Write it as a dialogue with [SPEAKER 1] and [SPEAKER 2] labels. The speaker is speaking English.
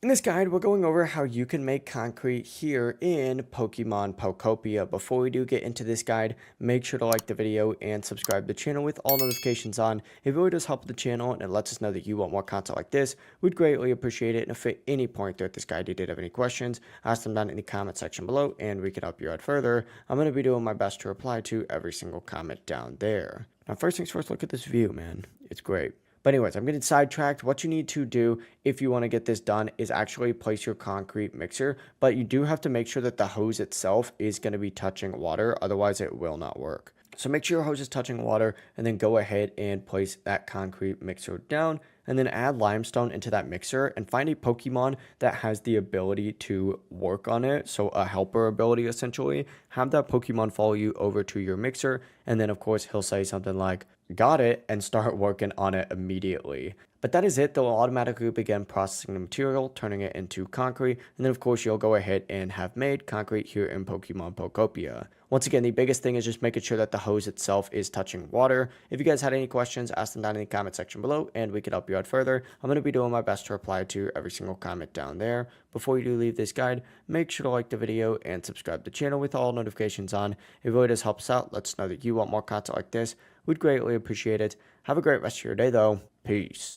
[SPEAKER 1] In this guide, we're going over how you can make concrete here in Pokemon Pokopia. Before we do get into this guide, make sure to like the video and subscribe to the channel with all notifications on. It really does help the channel and it lets us know that you want more content like this. We'd greatly appreciate it. And if at any point throughout this guide you did have any questions, ask them down in the comment section below and we can help you out further. I'm going to be doing my best to reply to every single comment down there. Now, first things first, look at this view, man. It's great. But anyways, I'm getting sidetracked. What you need to do if you want to get this done is actually place your concrete mixer, but you do have to make sure that the hose itself is going to be touching water. Otherwise, it will not work. So make sure your hose is touching water and then go ahead and place that concrete mixer down and then add limestone into that mixer and find a Pokemon that has the ability to work on it. So a helper ability essentially. Have that Pokemon follow you over to your mixer and then of course he'll say something like, got it, and start working on it immediately. But that is it. They'll automatically begin processing the material, turning it into concrete, and then of course you'll go ahead and have made concrete here in Pokemon Pokopia. Once again, the biggest thing is just making sure that the hose itself is touching water. If you guys had any questions, ask them down in the comment section below and we can help you out further. I'm going to be doing my best to reply to every single comment down there. Before you do leave this guide, make sure to like the video and subscribe to the channel with all notifications on. It really does help us out. Let us know that you want more content like this. We'd greatly appreciate it. Have a great rest of your day though. Peace.